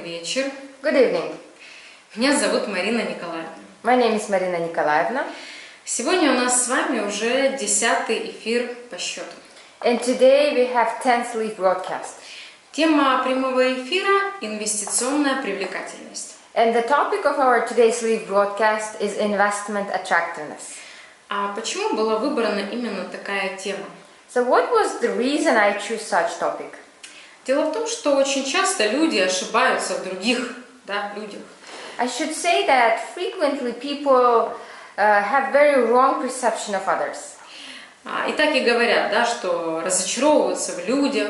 вечер. Good evening. Меня зовут Марина Николаевна. My name is Marina Николаевна. Сегодня у нас с вами уже 10-й эфир по счету. And today we have 10th live broadcast. Тема прямого эфира – инвестиционная привлекательность. And the topic of our today's live broadcast is investment attractiveness. А почему была выбрана именно такая тема? So what was the reason I chose such topic? Дело в том, что очень часто люди ошибаются в других людях. I should say that frequently people have very wrong perception of others. И так и говорят, что разочаровываться в людях.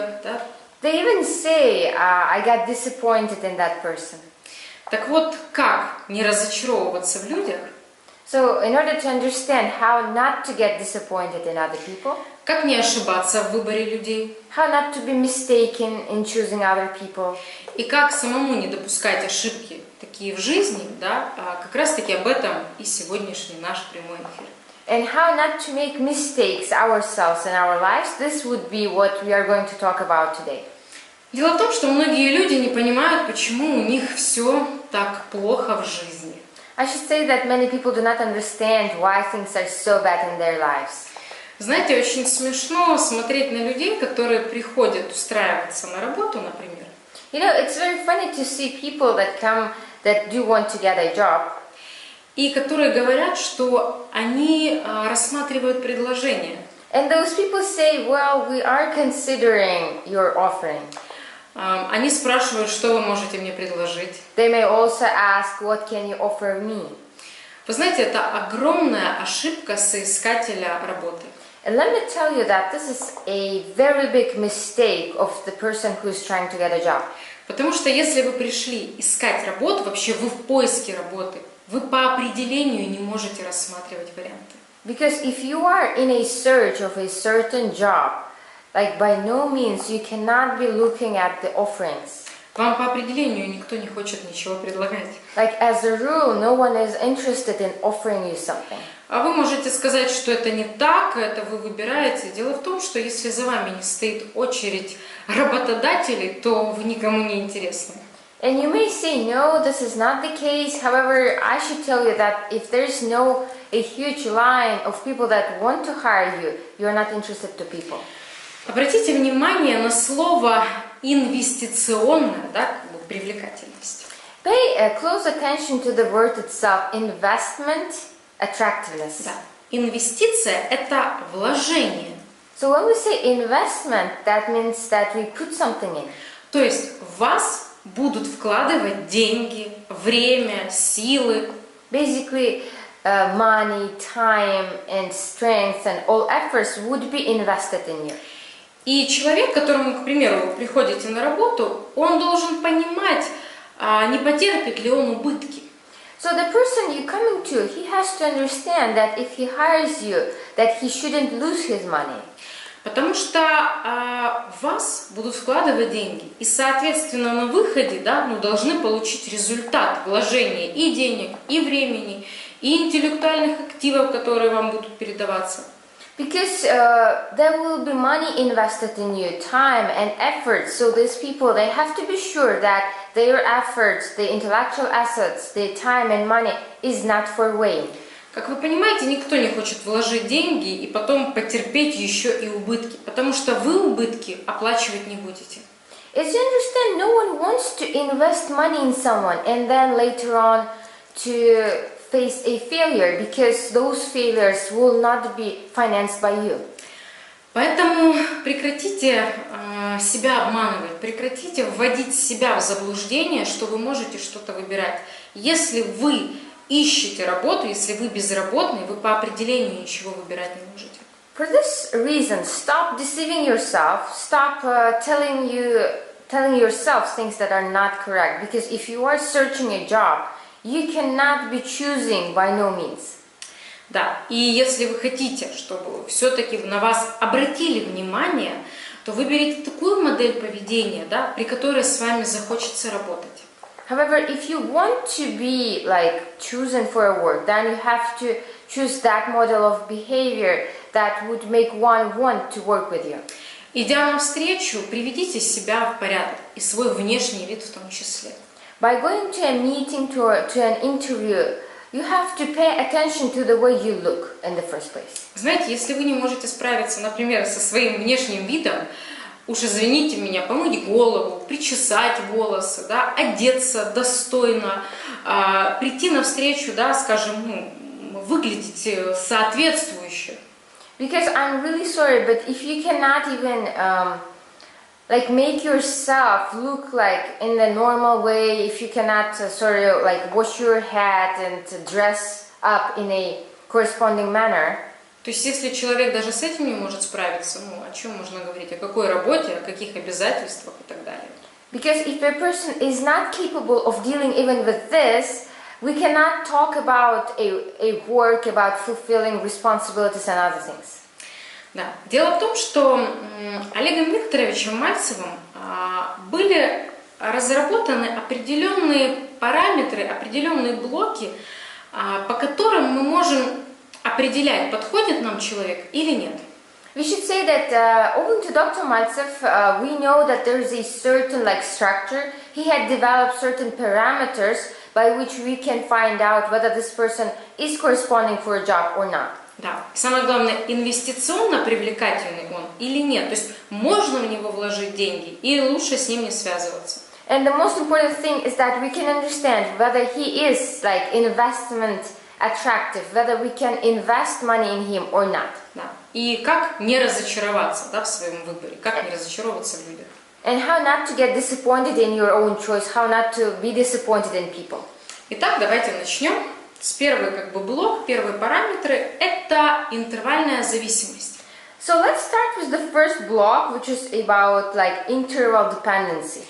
They even say, I got disappointed in that person. Так вот, как не разочаровываться в людях? So in order to understand how not to get disappointed in other people, как не ошибаться в выборе людей, how not to be mistaken in choosing other people, и как самому не допускать ошибки такие в жизни, как раз таки об этом и сегодняшний наш прямой эфир. And how not to make mistakes ourselves in our lives, this would be what we are going to talk about today. Дело в том, что многие люди не понимают, почему у них все так плохо в жизни. I should say that many people do not understand why things are so bad in their lives. Знаете, очень смешно смотреть на людей, которые приходят устраиваться на работу, например. You know, it's very funny to see people that come that do want to get a job. И которые говорят, что они рассматривают предложение. And those people say, well, we are considering your offering. Они спрашивают, что вы можете мне предложить. They may also ask, what can you offer me? Вы знаете, это огромная ошибка соискателя работы. And let me tell you that this is a very big mistake of the person who is trying to get a job. Потому что если вы пришли искать работу, вообще вы в поиске работы, вы по определению не можете рассматривать варианты. Because if you are in a search of a certain job, like by no means you cannot be looking at the offerings. Вам по определению никто не хочет ничего предлагать. Like as a rule, no one is interested in offering you something. А вы можете сказать, что это не так, это вы выбираете. Дело в том, что если за вами не стоит очередь работодателей, то вы никому не интересны. And you may say, no, this is not the case. However, I should tell you that if there is a huge line of people that want to hire you, you are not interested to people. Обратите внимание на слово инвестиционная, привлекательность. Pay close attention to the word itself, investment attractiveness. Инвестиция – это вложение. So when we say investment, that means that we put something in. То есть в вас будут вкладывать деньги, время, силы. Basically, money, time, and strength, and all efforts would be invested in you. И человек, которому, к примеру, вы приходите на работу, он должен понимать, не потерпит ли он убытки. So the person you're coming to, he has to understand that if he hires you, that he shouldn't lose his money. Потому что в вас будут вкладывать деньги, и, соответственно, на выходе должны получить результат вложения и денег, и времени, и интеллектуальных активов, которые вам будут передаваться. Because there will be money invested in you, time and effort. So these people, they have to be sure that their efforts, the intellectual assets, their time and money is not for weight. Как вы понимаете, никто не хочет вложить деньги и потом потерпеть еще и убытки, потому что вы убытки оплачивать не будете. As you understand, no one wants to invest money in someone and then later on to face a failure, because those failures will not be financed by you. Поэтому прекратите себя обманывать, прекратите вводить себя в заблуждение, что вы можете что-то выбирать. Если вы ищете работу, если вы безработный, вы по определению ничего выбирать не можете. For this reason, stop deceiving yourself, stop telling yourself things that are not correct. Because if you are searching a job, you cannot be choosing by no means. И если вы хотите, чтобы все-таки на вас обратили внимание, то выберите такую модель поведения, при которой с вами захочется работать. However, if you want to be chosen for a work, then you have to choose that model of behavior that would make one want to work with you. Идя навстречу, приведите себя в порядок и свой внешний вид в том числе. By going to a meeting, to an interview, you have to pay attention to the way you look in the first place. Знаете, если вы не можете справиться, например, со своим внешним видом, уж извините меня, помыть голову, причесать волосы, да, одеться достойно, прийти навстречу, да, скажем, выглядеть соответствующе. Because I'm really sorry, but if you cannot even like make yourself look like in the normal way, if you cannot like wash your hat and dress up in a corresponding manner. То есть, если человек даже с этим не может справиться, о чем можно говорить, о какой работе, о каких обязательствах и так далее. Because if a person is not capable of dealing even with this, we cannot talk about a work, about fulfilling responsibilities and other things. Да. Дело в том, что Олегом Викторовичем Мальцевым были разработаны определенные параметры, определенные блоки, по которым мы можем определять, подходит нам человек или нет. We should say that owing to Dr. Mальцев, we know that there is a certain like structure. He had developed certain parameters by which we can find out whether this person is corresponding for a job or not. Да. Самое главное, инвестиционно привлекательный он или нет. То есть можно в него вложить деньги или лучше с ним не связываться. And the most important thing is that we can understand whether he is like investment attractive, whether we can invest money in him or not. Да. И как не разочароваться, да, в своем выборе, как не разочаровываться в людях. And how not to get disappointed in your own choice, how not to be disappointed in people. Итак, давайте начнем. С первый блок, первые параметры – это интервальная зависимость. So let's start with the first block, which is about like interval dependency.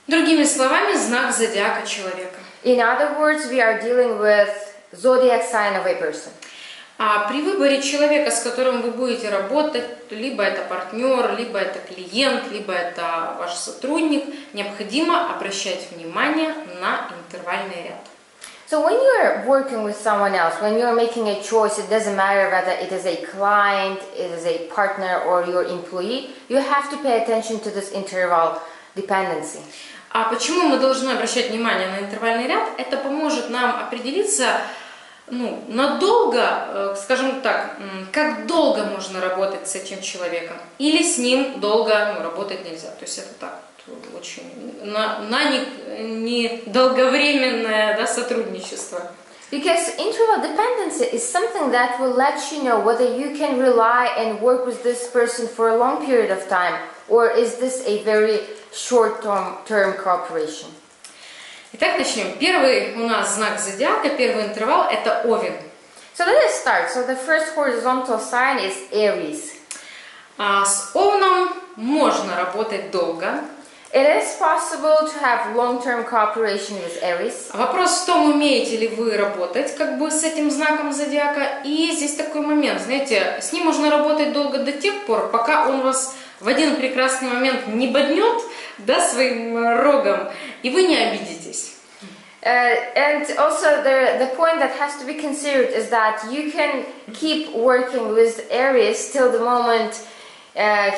Другими словами, знак зодиака человека. In other words, we are dealing with zodiac sign of a person. А при выборе человека, с которым вы будете работать, либо это партнер, либо это клиент, либо это ваш сотрудник, необходимо обращать внимание на интервальный ряд. So when you're working with someone else, when you're making a choice, it doesn't matter whether it is a client, it is a partner or your employee, you have to pay attention to this interval dependency. А почему мы должны обращать внимание на интервальный ряд? Это поможет нам определиться, надолго, скажем так, как долго можно работать с этим человеком, или с ним долго работать нельзя. То есть это так, очень не долговременное, да, сотрудничество. Because interval dependency is something that will let you know whether you can rely and work with this person for a long period of time, or is this a very short-term cooperation. Итак, начнем. Первый у нас знак зодиака, первый интервал – это Овен. So let us start. So the first horizontal sign is Aries. С Овном можно работать долго. It is possible to have long-term cooperation with Aries. Вопрос в том, умеете ли вы работать с этим знаком зодиака. И здесь такой момент, знаете, с ним можно работать долго до тех пор, пока он вас в один прекрасный момент не боднет, да, своим рогом, и вы не обидитесь. And also the point that has to be considered is that you can keep working with Aries till the moment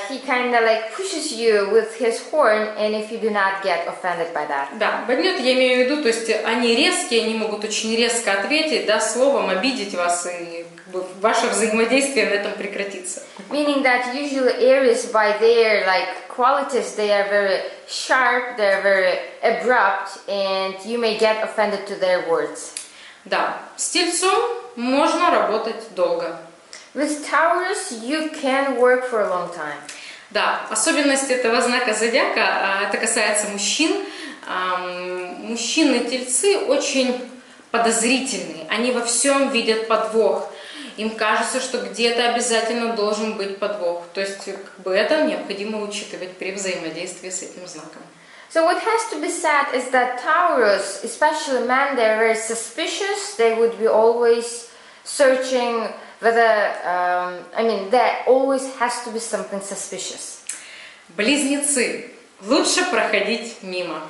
he kind of like pushes you with his horn, and if you do not get offended by that. Да, боднет, я имею в виду, то есть они резкие, они могут очень резко ответить, да, словом обидеть вас, и ваше взаимодействие на этом прекратится. Meaning that usually Aries, by their like qualities, they are very sharp, they are very abrupt, and you may get offended to their words. Да, с Тельцом можно работать долго. With Taurus, you can work for a long time. Да, особенность этого знака зодиака, это касается мужчин. Мужчины-тельцы очень подозрительные, они во всем видят подвох. Им кажется, что где-то обязательно должен быть подвох. То есть это необходимо учитывать при взаимодействии с этим знаком. So what has to be said is that Taurus, especially men, they're very suspicious. They would be always searching whether, there always has to be something suspicious. Близнецы. Лучше проходить мимо.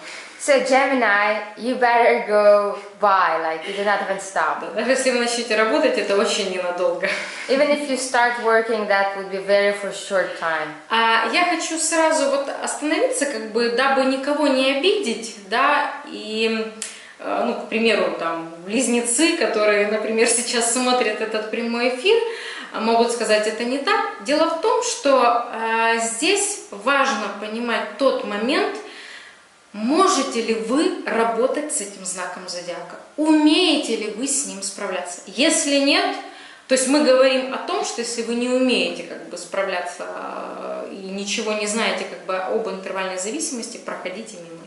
So Gemini, you better go by, like you do not even stop. Даже если вы начнете работать, это очень ненадолго. Even if you start working, that would be very for short time. А я хочу сразу вот остановиться, как бы, дабы никого не обидеть, да, и, ну, к примеру, там, близнецы, которые, например, сейчас смотрят этот прямой эфир, могут сказать, это не так. Дело в том, что здесь важно понимать тот момент, можете ли вы работать с этим знаком зодиака, умеете ли вы с ним справляться. Если нет, то есть мы говорим о том, что если вы не умеете как бы справляться и ничего не знаете как бы об интервальной зависимости, проходите мимо.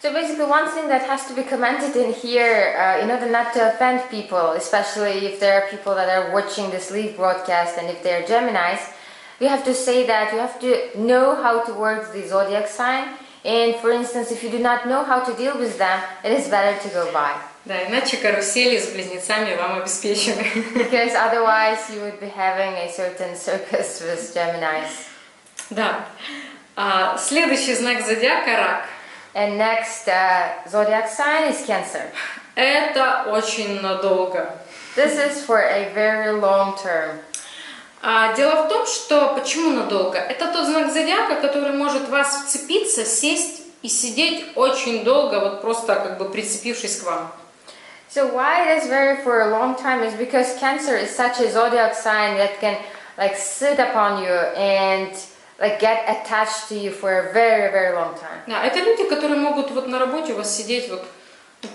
So basically one thing that has to be commented in here, in order not to offend people, especially if there are people that are watching this live broadcast and if they are Geminis, we have to say that you have to know how to work the zodiac sign. And for instance, if you do not know how to deal with them, it is better to go by. Да, иначе карусели с близнецами вам обеспечены. Because otherwise you would be having a certain circus with Geminis. Да. Следующий знак зодиака — рак. And next zodiac sign is Cancer. Это очень надолго. This is for a very long term. Дело в том, что почему надолго? Это тот знак зодиака, который может вас вцепиться, сесть и сидеть очень долго, вот просто как бы прицепившись к вам. So why it is very for a long time is because Cancer is such a zodiac sign that can like sit upon you and like get attached to you for a very, very long time. Да, это люди, которые могут вот на работе у вас сидеть вот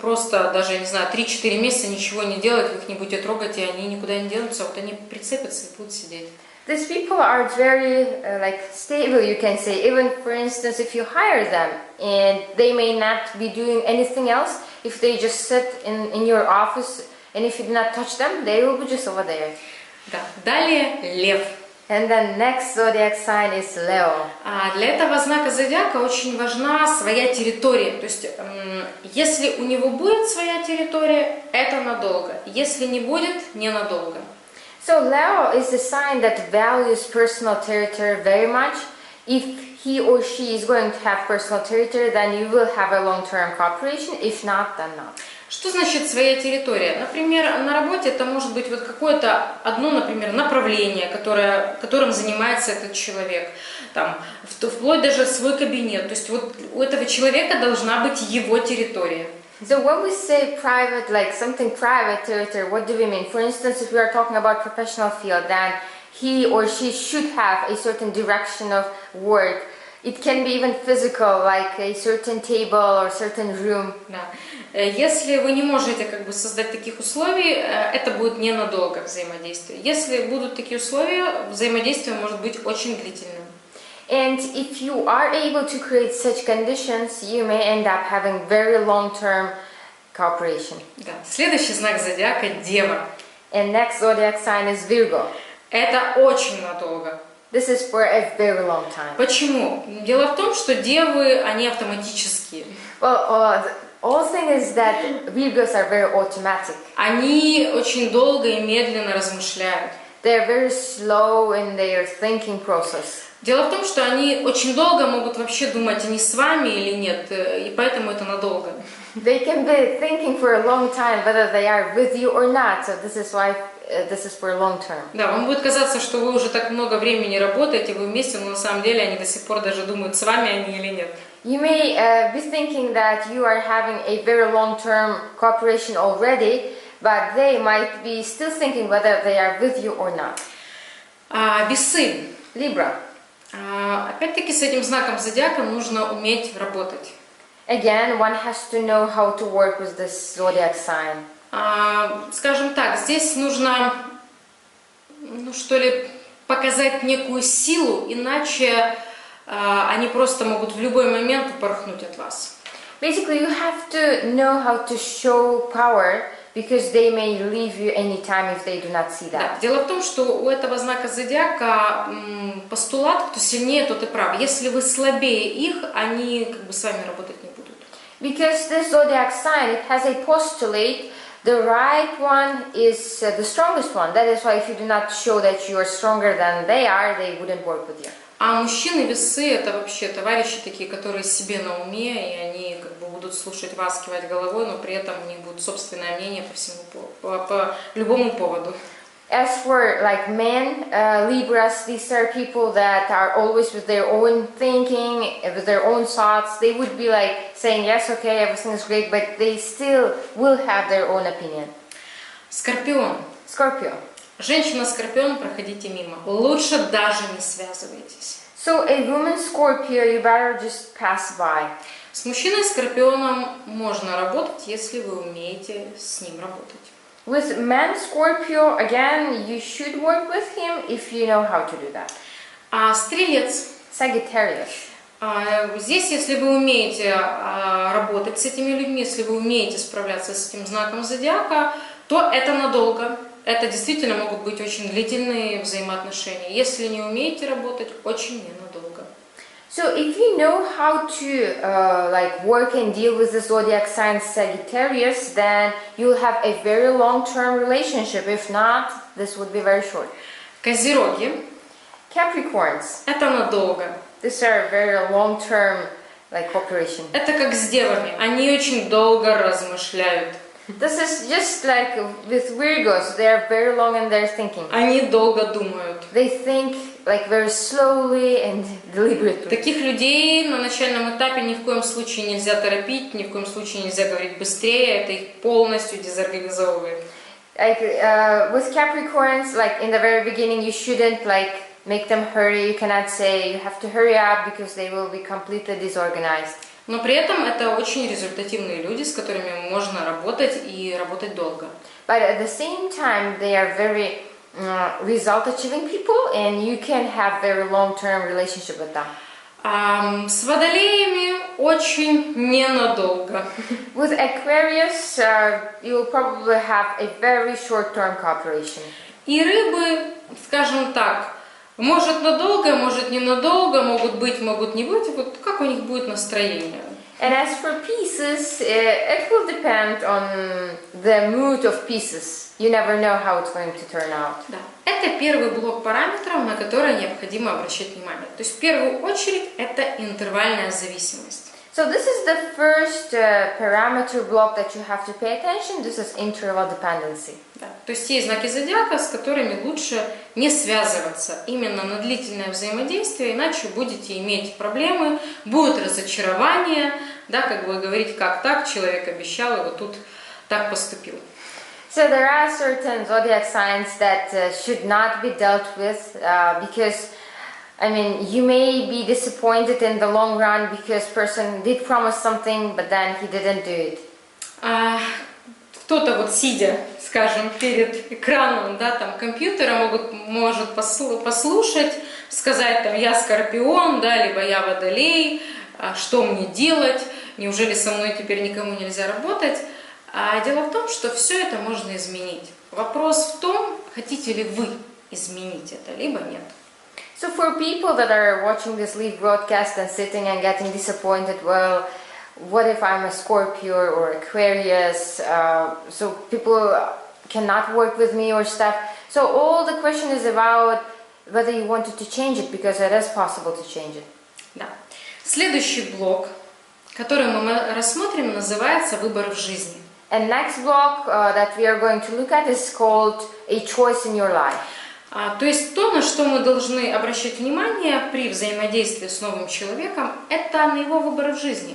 просто даже, я не знаю, 3-4 месяца ничего не делать, вы их не будете трогать, и они никуда не денутся, вот они прицепятся и будут сидеть. These people are very like stable, you can say. Even for instance, if you hire them and they may not be doing anything else, if they just sit in your office and if you do not touch them, they will be just over there. Да. Далее лев. And then next zodiac sign is Leo. Для этого знака зодиака очень важна своя территория. То есть, если у него будет своя территория, это надолго. Если не будет, ненадолго. So Leo is the sign that values personal territory very much. If he or she is going to have personal territory, then you will have a long-term cooperation. If not, then not. Что значит своя территория? Например, на работе это может быть вот какое-то одно, например, направление, которым занимается этот человек, там, вплоть даже свой кабинет. То есть вот у этого человека должна быть его территория. So when we say private, like something private territory, what do we mean? For instance, if we are talking about professional field, then he or she should have a certain direction of work. It can be even physical, like a certain table or certain room. Да. Если вы не можете как бы создать таких условий, это будет ненадолго взаимодействие. Если будут такие условия, взаимодействие может быть очень длительным. And if you are able to create such conditions, you may end up having very long-term cooperation. Да. Следующий знак зодиака — Дева. And next zodiac sign is Virgo. Это очень надолго. This is for a very long time. Почему? Дело в том, что девы, они автоматические. Well, all thing is that Virgos are very automatic. Они очень долго и медленно размышляют. They are very slow in their thinking process. Дело в том, что они очень долго могут вообще думать, они с вами или нет, и поэтому это надолго. They can be thinking for a long time whether they are with you or not. So this is why this is for a long term. Да, вам будет казаться, что вы уже так много времени работаете, вы вместе, но на самом деле они до сих пор даже думают, с вами они или нет. You may be thinking that you are having a very long-term cooperation already, but they might be still thinking whether they are with you or not. Весы. Libra. Опять-таки с этим знаком зодиака нужно уметь работать. Again, one has to know how to work with this zodiac sign. Скажем так, здесь нужно, что ли, показать некую силу, иначе они просто могут в любой момент упорхнуть от вас. Basically, you have to know how to show power, because they may leave you anytime if they do not see that. Да. Дело в том, что у этого знака зодиака постулат, кто сильнее, тот и прав. Если вы слабее их, они как бы с вами работать не будут. Because this zodiac sign, it has a postulate, the right one is the strongest one. That is why if you do not show that you are stronger than they are, they wouldn't work with you. А мужчины весы — это вообще товарищи такие, которые себе на уме, и они как бы будут будут слушать вас, кивать головой, но при этом у них будет собственное мнение по любому поводу. As for like men, Libras, these are people that are always with their own thinking, with their own thoughts. They would be like saying, yes, okay, everything is great, but they still will have their own opinion. Скорпион. Scorpio. Женщина-скорпион, проходите мимо. Лучше даже не связывайтесь. So a woman Scorpio, you better just pass by. С мужчиной-скорпионом можно работать, если вы умеете с ним работать. With man Scorpio, again, you should work with him if you know how to do that. А стрелец. Sagittarius. Здесь, если вы умеете работать с этими людьми, если вы умеете справляться с этим знаком зодиака, то это надолго. Это действительно могут быть очень длительные взаимоотношения. Если не умеете работать, очень ненадолго. So if you know how to like work and deal with the zodiac sign Sagittarius, then you'll have a very long-term relationship. If not, this would be very short. Козероги. Capricorns. Это надолго. These are very long-term like cooperation. Это как с девами. Они очень долго размышляют. This is just like with Virgos. They are very long in their thinking. Они долго думают. They think like very slowly and deliberately. Таких людей на начальном этапе ни в коем случае нельзя торопить, ни в коем случае нельзя говорить быстрее, это их полностью дезорганизовывает. Like with Capricorns, like in the very beginning, you shouldn't like make them hurry. You cannot say you have to hurry up because they will be completely disorganized. Но при этом это очень результативные люди, с которыми можно работать и работать долго. But at the same time, they are very result-achieving people, and you can have very long-term relationship with them. С водолеями очень ненадолго. With Aquarius, you will probably have a very short-term cooperation. И рыбы, скажем так, может надолго, может ненадолго, могут быть, могут не быть, вот как у них будет настроение. And as for Pisces, it will depend on the mood of Pisces. You never know how it's going to turn out. Да. Это первый блок параметров, на которые необходимо обращать внимание. То есть в первую очередь это интервальная зависимость. So this is the first parameter block that you have to pay attention. This is interval dependency. Да. То есть есть знаки зодиака, с которыми лучше не связываться именно на длительное взаимодействие, иначе будете иметь проблемы, будет разочарование, да, как бы говорить, как так, человек обещал, и вот тут так поступил. So there are certain zodiac signs that should not be dealt with because, I mean, you may be disappointed in the long run because person did promise something, but then he didn't do it. Кто-то вот сидя, скажем, перед экраном, да, там компьютера может послушать, сказать там я скорпион, да, либо я водолей, что мне делать, неужели со мной теперь никому нельзя работать? А дело в том, что все это можно изменить. Вопрос в том, хотите ли вы изменить это, либо нет. So for people that are watching this live broadcast and sitting and getting disappointed, well, what if I'm a Scorpio or Aquarius? So people cannot work with me or stuff. So all the question is about whether you wanted to change it, because it is possible to change it. Да. Следующий блок, который мы рассмотрим, называется «Выбор в жизни». And next block that we are going to look at is called a choice in your life. То есть то, на что мы должны обращать внимание при взаимодействии с новым человеком, это на его выбор в жизни.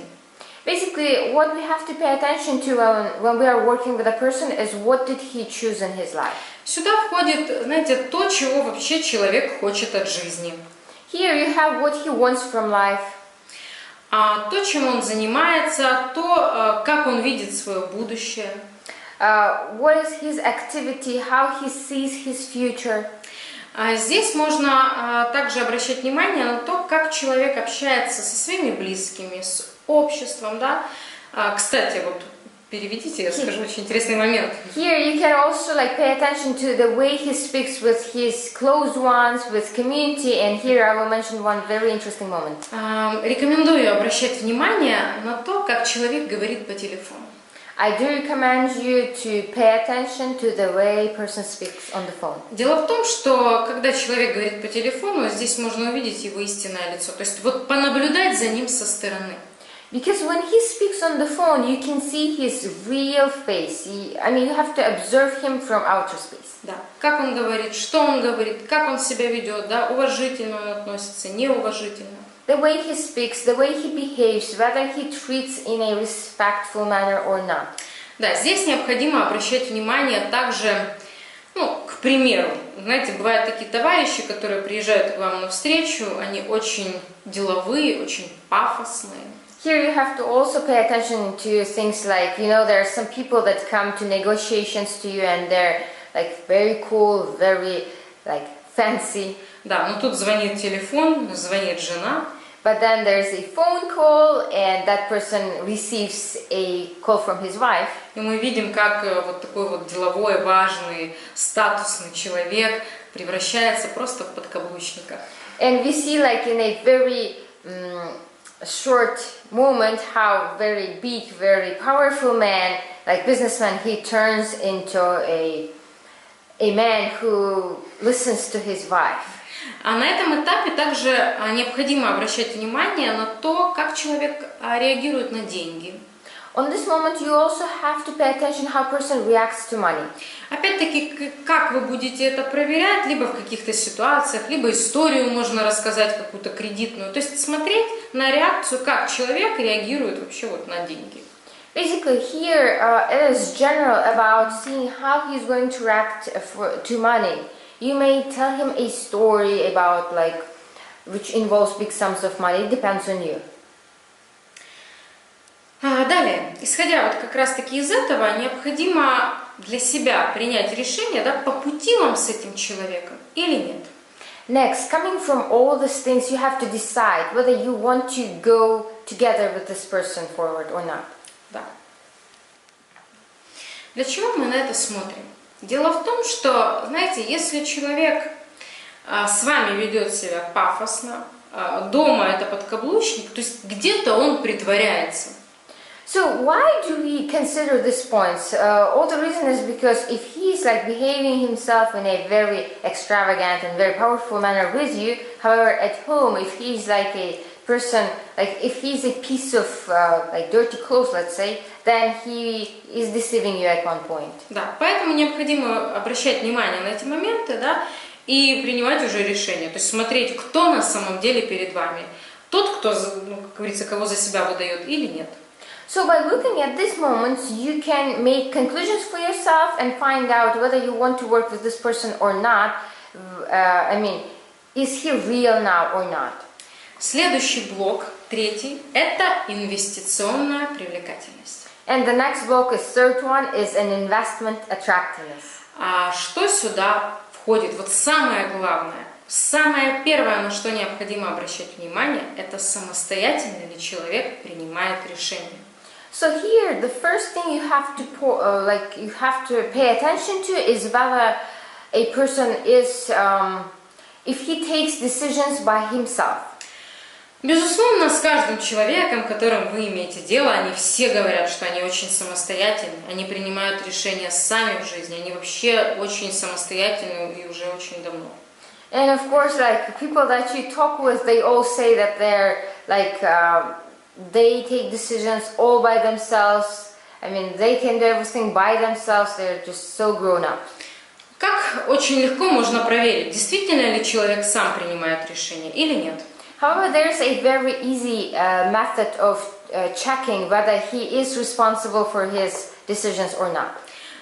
Basically, what we have to pay attention to when we are working with a person is what did he choose in his life. Сюда входит, знаете, то, чего вообще человек хочет от жизни. Here you have what he wants from life. То, чем он занимается, то, как он видит свое будущее. What is his activity, how he sees his future. Здесь можно также обращать внимание на то, как человек общается со своими близкими, с обществом, да. Кстати, вот переведите, я скажу очень интересный момент. Here you can also like pay attention to the way he speaks with his close ones, with community, and here I will mention one very interesting moment. Рекомендую обращать внимание на то, как человек говорит по телефону. I do recommend you to pay attention to the way a person speaks on the phone. Дело в том, что когда человек говорит по телефону, здесь можно увидеть его истинное лицо, то есть вот понаблюдать за ним со стороны. Because when he speaks on the phone, you can see his real face. You have to observe him from outer space. Да. Как он говорит, что он говорит, как он себя ведет, да, уважительно он относится, неуважительно. The way he speaks, the way he behaves, whether he treats in a respectful manner or not. Да, здесь необходимо обращать внимание также, к примеру, знаете, бывают такие товарищи, которые приезжают к вам навстречу, они очень деловые, очень пафосные. Here you have to also pay attention to things like, there are some people that come to negotiations to you and they're like very cool, very like fancy. Да, но тут звонит телефон, звонит жена. But then there's a phone call and that person receives a call from his wife. И мы видим, как вот такой вот деловой, важный, статусный человек превращается просто в подкаблучника. And we see like in a very short moment how very big, very powerful man, like businessman, he turns into a man who listens to his wife. А на этом этапе также необходимо обращать внимание на то, как человек реагирует на деньги. On this moment, you also have to pay attention how person reacts to money. Опять-таки, как вы будете это проверять, либо в каких-то ситуациях, либо историю можно рассказать какую-то кредитную. То есть смотреть на реакцию, как человек реагирует вообще вот на деньги. Basically, here it is general about seeing how he's going to react to money. You may tell him a story about which involves big sums of money. It depends on you. Далее, исходя вот как раз-таки из этого, необходимо для себя принять решение, да, по пути вам с этим человеком или нет. Next, coming from all these things, you have to decide whether you want to go together with this person forward or not. Да. Для чего мы на это смотрим? Дело в том, что, знаете, если человек с вами ведет себя пафосно, дома это подкаблучник, то есть где-то он притворяется. So why do we consider this point? All the reason is because if he's behaving himself in a very extravagant and very powerful manner with you, however at home, if he's like a person, if he's a piece of dirty clothes, let's say, then he is deceiving you at one point. Да, поэтому необходимо обращать внимание на эти моменты, да, и принимать уже решение, то есть смотреть, кто на самом деле перед вами, тот, кто, как говорится, кого за себя выдает или нет. So by looking at these moments, you can make conclusions for yourself and find out whether you want to work with this person or not. Is he real now or not? Следующий блок, третий, это инвестиционная привлекательность. And the next block, is third one, is an investment attractiveness. А что сюда входит? Вот самое главное, самое первое, на что необходимо обращать внимание, это самостоятельно ли человек принимает решение. So here, the first thing you have to pay attention to is whether a person is, if he takes decisions by himself. Безусловно, с каждым человеком, которым вы имеете дело, они все говорят, что они очень самостоятельны, они принимают решения сами в жизни, они вообще очень самостоятельны и уже очень давно. And of course, people that you talk with, they all say that they're they take decisions all by themselves. They can do everything by themselves. They're just so grown up. Как очень легко можно проверить, действительно ли человек сам принимает решение или нет? However, there's a very easy method of checking whether he is responsible for his decisions or not.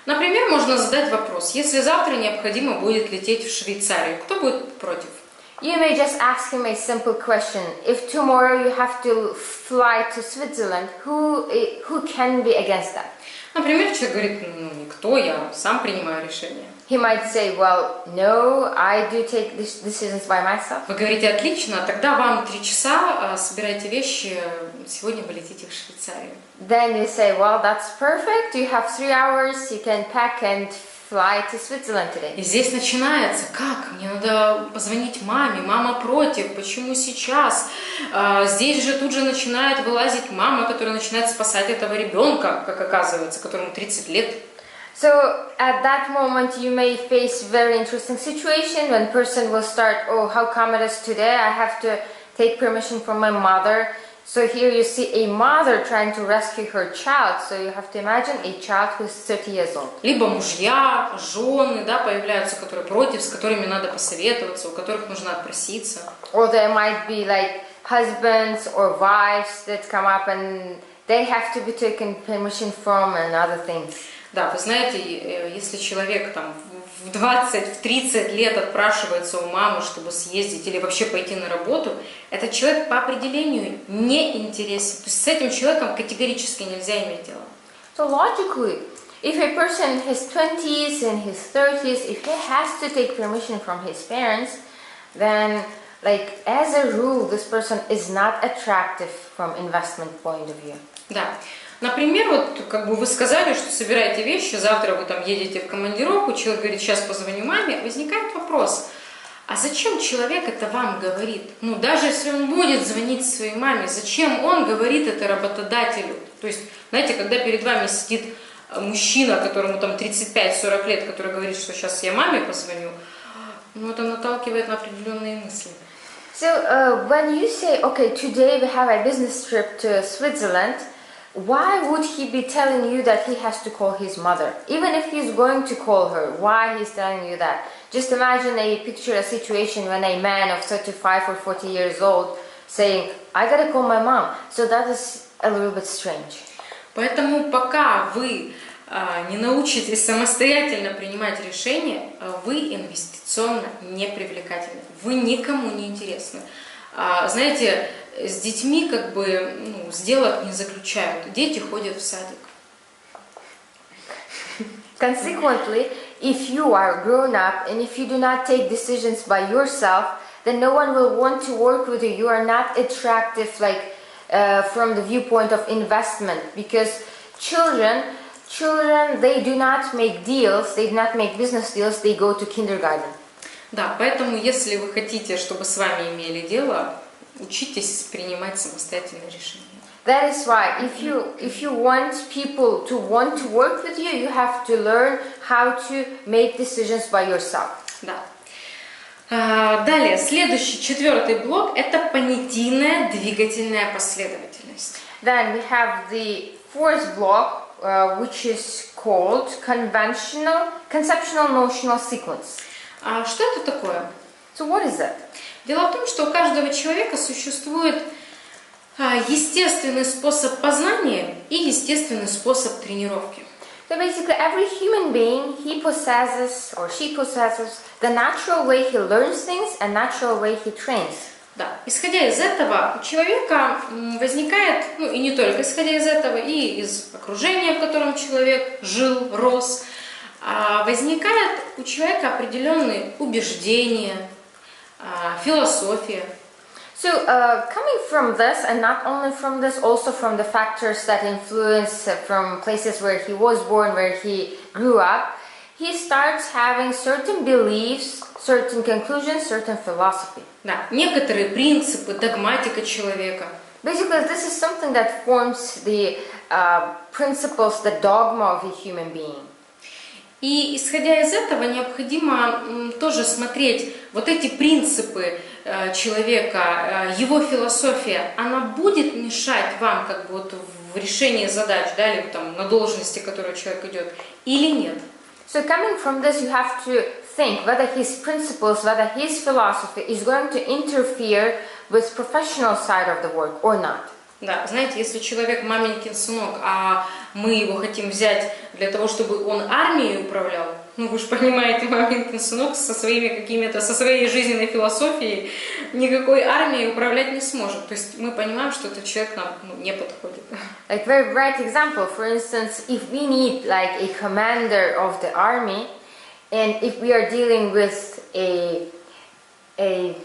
Например, можно задать вопрос: если завтра необходимо будет лететь в Швейцарию, кто будет против? You may just ask him a simple question. If tomorrow you have to fly to Switzerland, who can be against that? Например, человек говорит: никто, я сам принимаю решение. He might say, well, no, I do take these decisions by myself. Вы говорите: отлично, тогда вам 3 часа, собирайте вещи, сегодня вы летите в Швейцарию. Then you say, well, that's perfect, you have 3 hours, you can pack and fly to Switzerland today. И здесь начинается: как? Мне надо позвонить маме, мама против, почему сейчас? Здесь же тут же начинает вылазить мама, которая начинает спасать этого ребенка, как оказывается, которому 30 лет. So at that moment you may face very interesting situation when person will start, oh, how come it is today? I have to take permission from my mother. So here you see a mother trying to rescue her child. So you have to imagine a child who is 30 years old. Либо мужья, жены, да, появляются, которые против, с которыми надо посоветоваться, у которых нужно отпроситься. Or there might be like husbands or wives that come up and they have to be taken permission from and other things. Да, вы знаете, если человек там в 20-30 лет отпрашивается у мамы, чтобы съездить или вообще пойти на работу, этот человек по определению не интересен. То есть с этим человеком категорически нельзя иметь дело. So logically, if a person in his 20s and his 30s, if he has to take permission from his parents, then like as a rule, this person is not attractive from investment point of view. Да. Например, вот как бы вы сказали, что собираете вещи, завтра вы там едете в командировку, человек говорит, сейчас позвоню маме, возникает вопрос, а зачем человек это вам говорит? Ну, даже если он будет звонить своей маме, зачем он говорит это работодателю? То есть, знаете, когда перед вами сидит мужчина, которому там 35-40 лет, который говорит, что сейчас я маме позвоню, ну, это наталкивает на определенные мысли. So when you say, okay, today we have a business trip to Switzerland, why would he be telling you that he has to call his mother? Even if he's going to call her, why he's telling you that? Just imagine a situation when a man of 35 or 40 years old saying, I gotta call my mom. So that is a little bit strange. Поэтому пока вы не научитесь самостоятельно принимать решения, вы инвестиционно не привлекательны, вы никому не интересны. Знаете, с детьми как бы сделок не заключают, дети ходят в садик. Consequently, if you are grown up and if you do not take decisions by yourself, then no one will want to work with you. You are not attractive like from the viewpoint of investment, because children, they do not make deals, they do not make business deals, they go to kindergarten. Да, поэтому если вы хотите, чтобы с вами имели дело, учитесь принимать самостоятельные решения. That is why if you want people to want to work with you, you have to learn how to make decisions by yourself. Да. Далее, следующий, четвертый блок – это понятийная двигательная последовательность. Then we have the fourth block, which is called conceptual notional sequence. А что это такое? So what is that? Дело в том, что у каждого человека существует естественный способ познания и естественный способ тренировки. So basically every human being, he possesses or she possesses the natural way he learns things and natural way he trains. Да. Исходя из этого, у человека возникает, и не только исходя из этого, и из окружения, в котором человек жил, рос, возникают у человека определенные убеждения, философия. So coming from this, and not only from this, also from the factors that influence from places where he was born, where he grew up, he starts having certain beliefs, certain conclusions, certain philosophy. Да, некоторые принципы, догматика человека. Basically, this is something that forms the principles, the dogma of a human being. И исходя из этого необходимо тоже смотреть вот эти принципы человека, его философия, она будет мешать вам как бы вот в решении задач, да, или там на должности, к которой человек идет, или нет. So coming from this, you have to think whether his principles, whether his philosophy is going to interfere with professional side of the work or not. Да, знаете, если человек маменькин сынок, а мы его хотим взять для того, чтобы он армией управлял, вы же понимаете, маменькин сынок со своей жизненной философией никакой армией управлять не сможет. То есть мы понимаем, что этот человек нам не подходит. Like very bright example, for instance, if we need like a commander of the army, and if we are dealing with a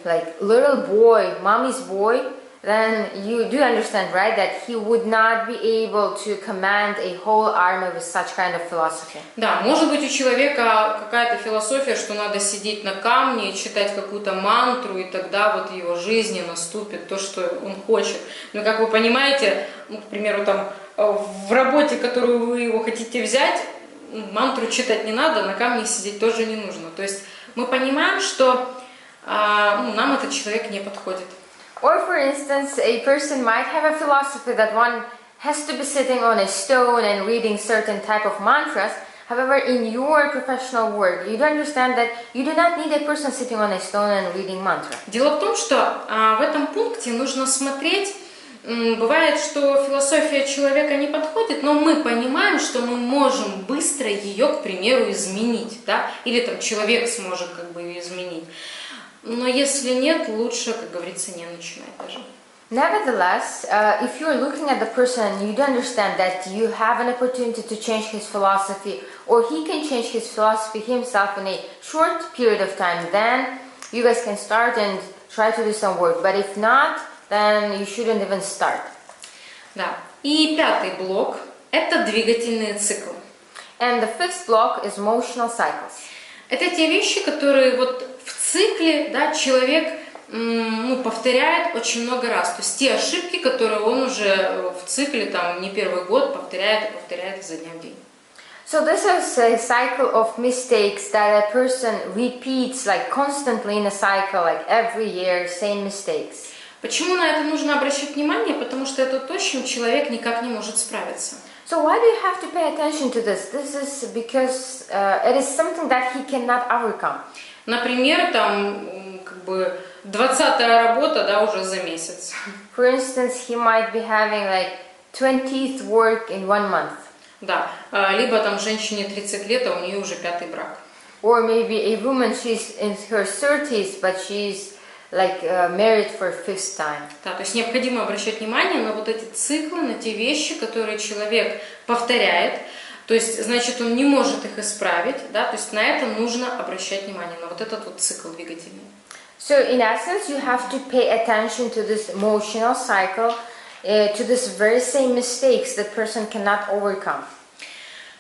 like little boy, mommy's boy, then you do understand, right, that he would not be able to command a whole army with such kind of philosophy. Да, может быть у человека какая-то философия, что надо сидеть на камне и читать какую-то мантру, и тогда вот в его жизни наступит то, что он хочет. Но как вы понимаете, к примеру, там в работе, которую вы его хотите взять, мантру читать не надо, на камне сидеть тоже не нужно. То есть мы понимаем, что нам этот человек не подходит. Or for instance, a person might have a philosophy that one has to be sitting on a stone and reading certain type of mantras. However, in your professional work, you do understand that you do not need a person sitting on a stone and reading mantra. Дело в том, что в этом пункте нужно смотреть. Бывает, что философия человека не подходит, но мы понимаем, что мы можем быстро ее, к примеру, изменить, да? Или там человек сможет как бы ее изменить. Но если нет, лучше, как говорится, не начинать даже. Nevertheless, if you're looking at the person and you do understand that you have an opportunity to change his philosophy, or he can change his philosophy himself in a short period of time, then you guys can start and try to do some work. But if not, then you shouldn't even start. Да. И пятый блок – это двигательные циклы. And the fifth block is emotional cycles. Это те вещи, которые вот в цикле, да, человек повторяет очень много раз. То есть те ошибки, которые он уже в цикле там не первый год повторяет и повторяет изо дня в день. So this is a cycle of mistakes that a person repeats like constantly in a cycle, like every year, same mistakes. Почему на это нужно обращать внимание? Потому что это то, с чем человек никак не может справиться. So why do you have to pay attention to this? This is because it is something that he cannot overcome. Например, там как бы 20-я работа, да, уже за месяц. For instance, he might be having like 20th work in 1 month. Да, либо там женщине 30 лет, а у нее уже 5-й брак. Or maybe a woman, she's in her 30s, but she's like married for 5th time. Да, то есть необходимо обращать внимание на вот эти циклы, на те вещи, которые человек повторяет. То есть, значит, он не может их исправить, да, то есть на это нужно обращать внимание, на вот этот вот цикл двигательный. So in essence, you have to pay attention to this emotional cycle, to this very same mistakes that person cannot overcome.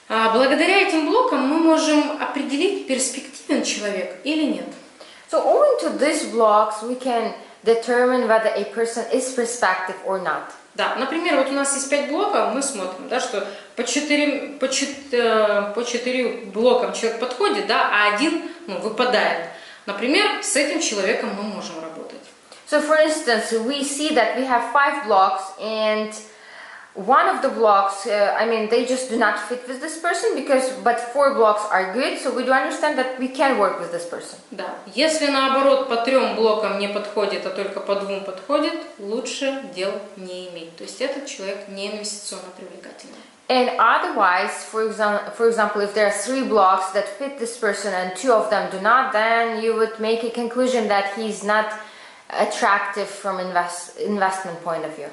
Благодаря этим блокам мы можем определить, перспективен человек или нет. So owing to these blocks, we can determine whether a person is perspective or not. Да, например, вот у нас есть 5 блоков, мы смотрим, да, что по 4 блокам человек подходит, да, а один выпадает. Например, с этим человеком мы можем работать. So for instance, we see that we have 5 blocks and one of the blocks, they just do not fit with this person but 4 blocks are good, so we do understand that we can work with this person. Да, если наоборот по 3 блокам не подходит, а только по 2 подходит, лучше дел не иметь. То есть этот человек не инвестиционно привлекательный. And otherwise, for example, if there are 3 blocks that fit this person and 2 of them do not, then you would make a conclusion that he's not attractive from investment point of view.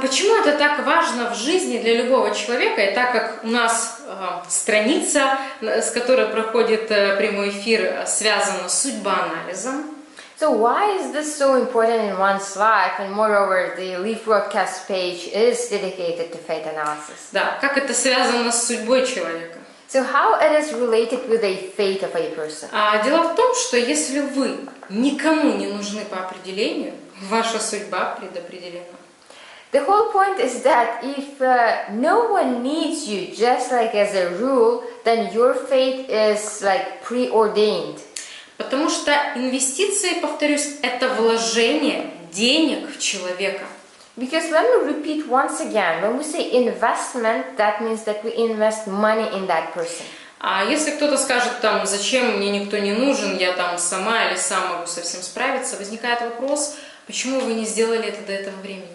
Почему это так важно в жизни для любого человека? И так как у нас страница, с которой проходит прямой эфир, связана с судьбоанализом. So why is this so important in one's life? And moreover, the live broadcast page is dedicated to fate analysis. Да, как это связано с судьбой человека? So how it is related with the fate of a person? Дело в том, что если вы никому не нужны по определению, ваша судьба предопределена. The whole point is that if no one needs you, just like as a rule, then your fate is like preordained. Потому что инвестиции, повторюсь, это вложение денег в человека. Because let me repeat once again, when we say investment, that means that we invest money in that person. А если кто-то скажет, там, зачем мне никто не нужен, я там сама или сам могу со всем справиться, возникает вопрос, почему вы не сделали это до этого времени?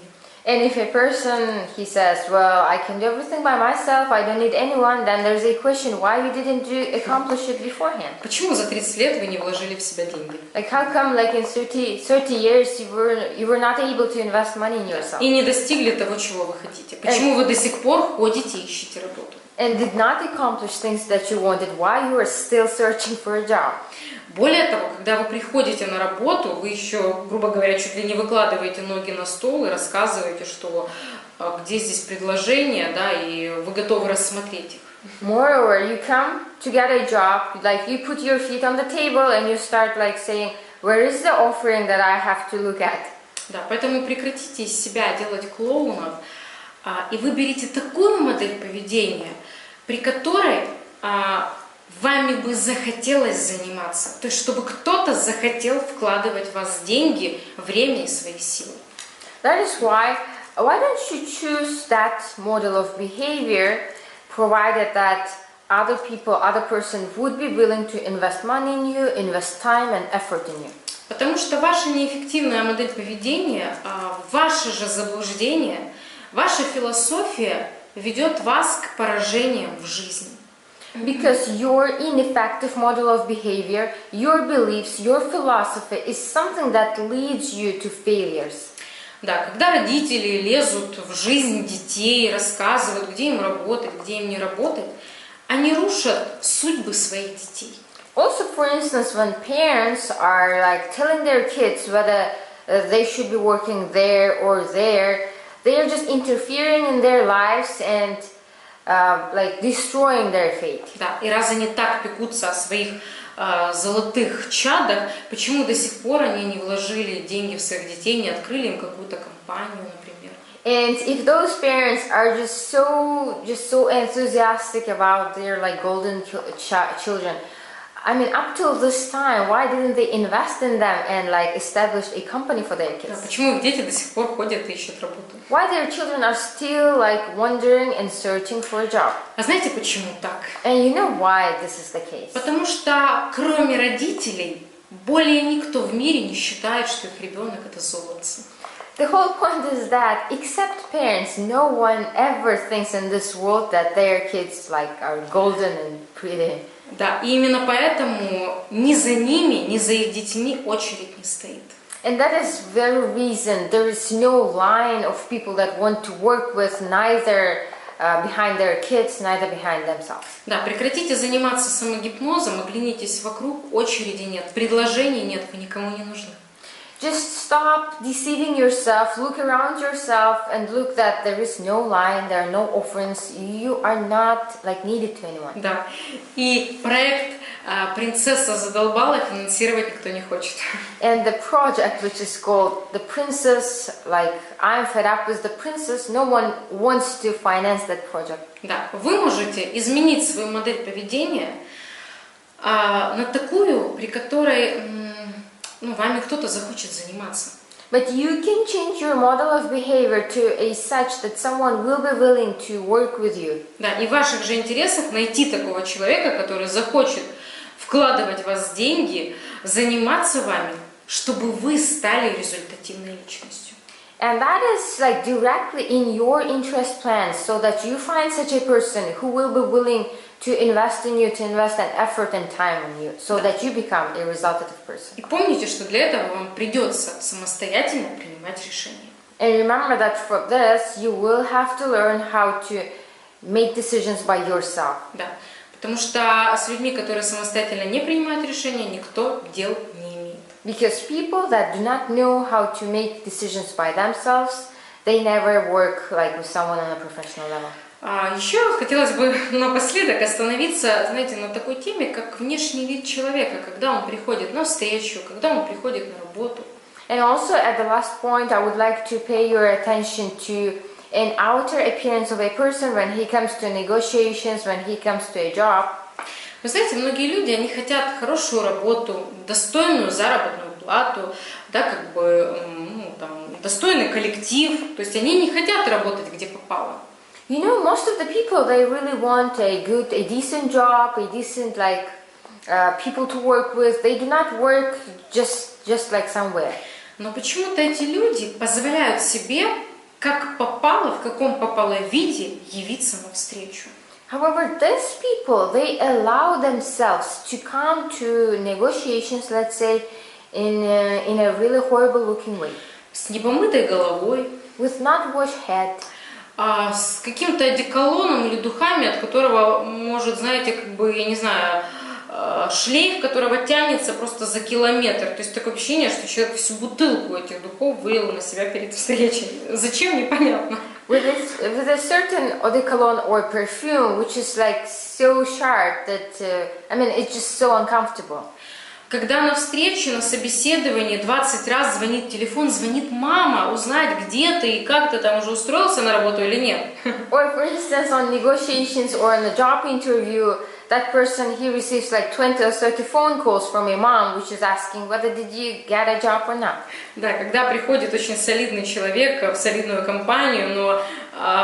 And if a person, he says, well, I can do everything by myself, I don't need anyone, then there's a question, why you didn't accomplish it beforehand? Почему за 30 лет вы не вложили в себя деньги? Like how come like in 30 years you were not able to invest money in yourself? И не достигли того, чего вы хотите? Почему вы до сих пор ходите и ищете работу? And did not accomplish things that you wanted, why you are still searching for a job? Более того, когда вы приходите на работу, вы еще, грубо говоря, чуть ли не выкладываете ноги на стол и рассказываете, что где здесь предложения, да, и вы готовы рассмотреть их. Moreover, you come to get a job, like you put your feet on the table and you start like saying, where is the offering that I have to look at? Да, поэтому прекратите из себя делать клоунов и выберите такую модель поведения, при которой вами бы захотелось заниматься. То есть, чтобы кто-то захотел вкладывать в вас деньги, время и свои силы. That is why don't you choose that model of behavior, provided that other person would be willing to invest money in you, invest time and effort in you. Потому что ваша неэффективная модель поведения, ваше же заблуждение, ваша философия ведет вас к поражениям в жизни. Because your ineffective model of behavior, your beliefs, your philosophy is something that leads you to failures. Да, когда родители лезут в жизнь детей, рассказывают, где им работать, где им не работать, они рушат судьбы своих детей. Also, for instance, when parents are like telling their kids whether they should be working there or there, they are just interfering in their lives and like destroying their fate. Да, и раз они так пекутся о своих золотых чадах, почему до сих пор они не вложили деньги в своих детей, не открыли им какую-то компанию, например? And if those parents are just so enthusiastic about their like golden children, I mean, up till this time, why didn't they invest in them and like establish a company for their kids? Почему их дети до сих пор ходят и ищут работу? Why their children are still like wondering and searching for a job? А знаете, почему так? And you know why this is the case? Потому что кроме родителей более никто в мире не считает, что их ребенок это золотце. The whole point is that, except parents, no one ever thinks in this world that their kids like are golden and pretty. Да, и именно поэтому ни за ними, ни за их детьми очередь не стоит. And that is very reason there is no line of people that want to work with, neither behind their kids, neither behind themselves. Да, прекратите заниматься самогипнозом, оглянитесь вокруг, очереди нет, предложений нет, вы никому не нужны. Just stop deceiving yourself, look around yourself and look that there is no line, there are no offerings, you are not like needed to anyone. Да, и проект «Принцесса задолбала» финансировать никто не хочет. And the project which is called The Princess, like I'm fed up with the princess, no one wants to finance that project. Да, вы можете изменить свою модель поведения на такую, при которой вами кто-то захочет заниматься. But you can change your model of behavior to a such that someone will be willing to work with you. Да, и в ваших же интересах найти такого человека, который захочет вкладывать в вас деньги, заниматься вами, чтобы вы стали результативной личностью. And that is like directly in your interest plan, so that you find such a person who will be willing to invest in you, to invest an effort and time in you, so that you become a resultative person. И помните, что для этого вам придется самостоятельно принимать решения. And remember that for this, you will have to learn how to make decisions by yourself. Да, потому что с людьми, которые самостоятельно не принимают решения, никто дел не имеет. Because people that do not know how to make decisions by themselves, they never work like with someone on a professional level. Еще хотелось бы напоследок остановиться, знаете, на такой теме, как внешний вид человека, когда он приходит на встречу, когда он приходит на работу. And also at the last point, I would like to pay your attention to an outer appearance of a person when he comes to negotiations, when he comes to a job. Вы знаете, многие люди, они хотят хорошую работу, достойную заработную плату, да, как бы, достойный коллектив, то есть они не хотят работать где попало. You know, most of the people, they really want a decent job, a decent people to work with. They do not work just like somewhere. Но почему-то эти люди позволяют себе, как попало, в каком попало виде, явиться навстречу. However, these people, they allow themselves to come to negotiations, let's say, in a really horrible looking way. С непомытой головой. With not washed head. С каким-то одеколоном или духами, от которого может, знаете, как бы, я не знаю, шлейф, которого тянется просто за километр. То есть такое ощущение, что человек всю бутылку этих духов вылил на себя перед встречей. Зачем, непонятно. With a certain eau de cologne or perfume, which is like so sharp that, it's just so uncomfortable. Когда на встрече, на собеседовании 20 раз звонит телефон, звонит мама, узнать, где ты и как ты там уже устроился на работу или нет. Or for instance, on negotiations or on a job interview, that person, he receives like 20 or 30 phone calls from a mom, which is asking whether did you get a job or not. Да, когда приходит очень солидный человек в солидную компанию, но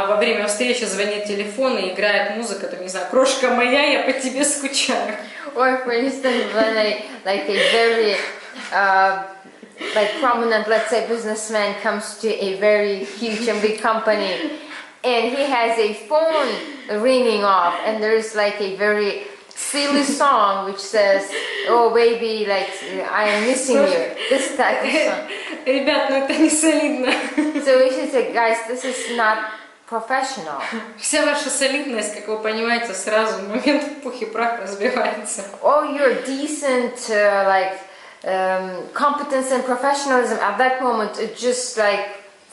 во время встречи звонит телефон и играет музыка, там, не знаю, крошка моя, я по тебе скучаю. Or for instance, when a very prominent, let's say, businessman comes to a very huge and big company, and he has a phone ringing off, and there's like a very silly song which says, "Oh baby, like I am missing you." This type of song. Ребят, ну это не солидно. So we should say, guys, this is not professional. Вся ваша солидность, как вы понимаете, сразу в момент пух и прах разбивается. All your decent competence and professionalism at that moment, it just like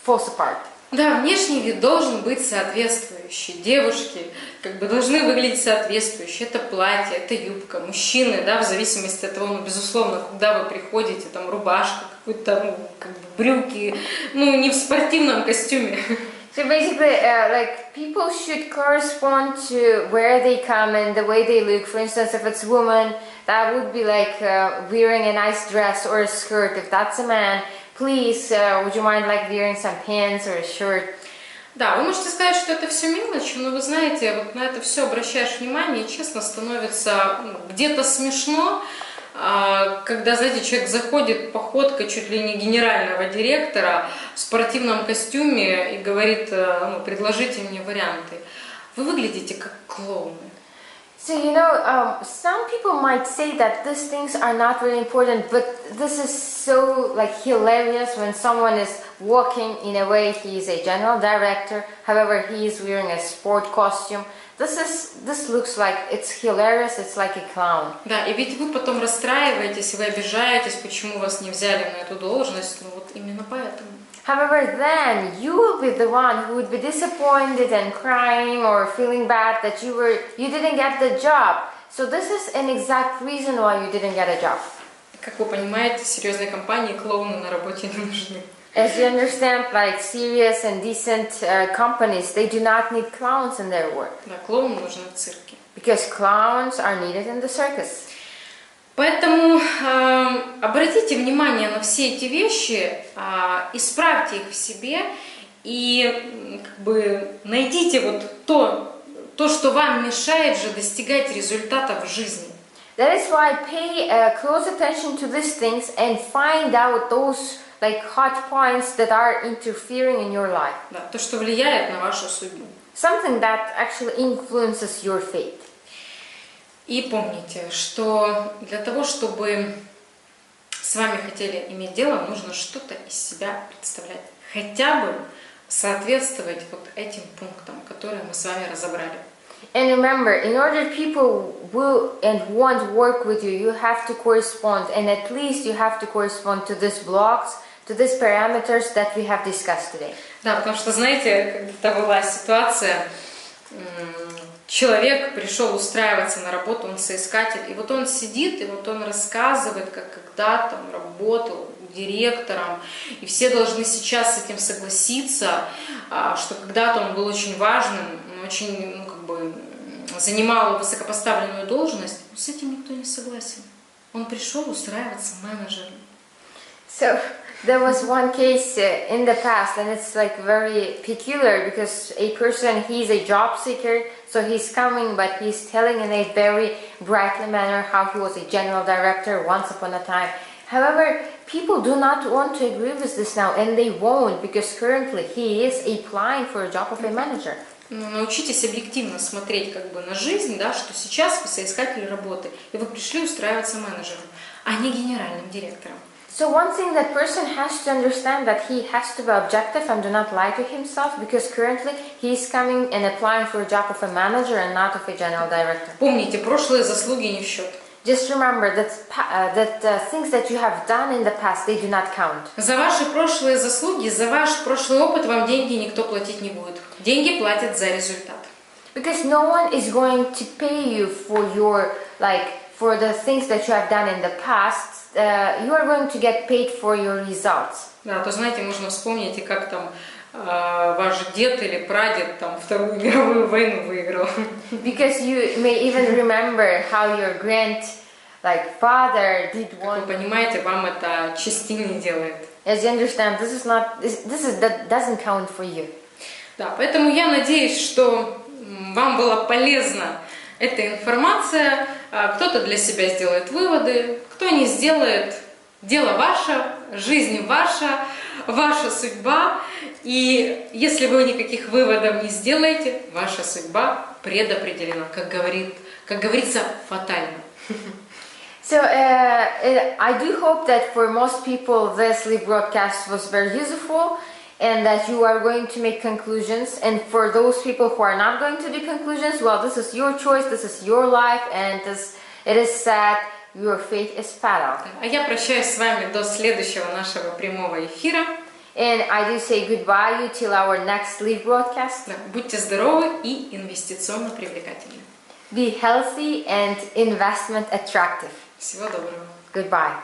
falls apart. Да, внешний вид должен быть соответствующий. Девушки как бы должны выглядеть соответствующе. Это платье, это юбка. Мужчины, да, в зависимости от того, ну, безусловно, куда вы приходите, там рубашка, какой-то, ну, как бы брюки, ну, не в спортивном костюме. So basically, like people should correspond to where they come and the way they look. For instance, if it's a woman, that would be like wearing a nice dress or a skirt. If that's a man, please, would you mind like wearing some pants or a shirt? Да, вы можете сказать, что это все мелочи, но вы знаете, вот на это все обращаешь внимание, и честно становится где-то смешно, когда, знаете, человек заходит походкой чуть ли не генерального директора в спортивном костюме и говорит, ну, предложите мне варианты. Вы выглядите как клоуны. So, some people might say that these things are not really important, but this is so like hilarious when someone is walking in a way he is a general director, however he is wearing a sport costume. This looks like it's hilarious, it's like a clown. Да, и ведь вы потом расстраиваетесь, вы обижаетесь, почему вас не взяли на эту должность, ну вот именно поэтому. However, then you will be the one who would be disappointed and crying or feeling bad that you didn't get the job. So this is an exact reason why you didn't get a job. Как вы понимаете, серьезные компании клоуны на работе не нужны. As you understand, like serious and decent companies, they do not need clowns in their work. Да, клоуны нужны в цирке. Because clowns are needed in the circus. Поэтому обратите внимание на все эти вещи, исправьте их в себе и как бы найдите вот то, что вам мешает же достигать результата в жизни. That is why pay close attention to these things and find out those like hot points that are interfering in your life. Да, то, что влияет на вашу судьбу. Something that actually influences your fate. И помните, что для того, чтобы с вами хотели иметь дело, нужно что-то из себя представлять. Хотя бы соответствовать вот этим пунктам, которые мы с вами разобрали. And remember, in order people will and want work with you, you have to correspond, and at least you have to correspond to these blocks, to these parameters that we have discussed today. Да, потому что, знаете, когда была ситуация, человек пришел устраиваться на работу, он соискатель, и вот он сидит, и вот он рассказывает, как когда-то он работал директором, и все должны сейчас с этим согласиться, что когда-то он был очень важным, очень, занимал высокопоставленную должность, но с этим никто не согласен. Он пришел устраиваться менеджером. So there was one case in the past, and it's like very peculiar because a person, he's a job seeker, so he's coming, but he's telling in a very brightly manner how he was a general director once upon a time. However, people do not want to agree with this now, and they won't, because currently he is applying for a job of a manager. Научитесь объективно смотреть на жизнь, да, что сейчас вы соискатель работы, и вы пришли устраиваться менеджером, а не генеральным директором. So one thing that person has to understand that he has to be objective and do not lie to himself, because currently he is coming and applying for a job of a manager and not of a general director. Помните, прошлые заслуги не в счет. Just remember that things that you have done in the past, they do not count. За ваши прошлые заслуги, за ваш прошлый опыт вам деньги никто платить не будет. Деньги платят за результат. Because no one is going to pay you for your for the things that you have done in the past. You are going to get paid for your results. Да, то знаете, можно вспомнить, как там ваш дед или прадед там Вторую мировую войну выиграл. Because you may even remember how your father did Как вы one. понимаете, вам это чести не делает. As you understand, that doesn't count for you. Да, поэтому я надеюсь, что вам была полезна эта информация. Кто-то для себя сделает выводы, кто не сделает, дело ваше, жизнь ваша, ваша судьба. И если вы никаких выводов не сделаете, ваша судьба предопределена, как говорится, фатально. So I do hope that for most people this live broadcast was very useful and that you are going to make conclusions. And for those people who are not going to make conclusions, well, this is your choice, this is your life, and it is sad, your fate is fatal. А я прощаюсь с вами до следующего нашего прямого эфира. And I do say goodbye you till our next live broadcast. Да, будьте здоровы и инвестиционно привлекательны. Be healthy and investment attractive. Всего доброго. Goodbye.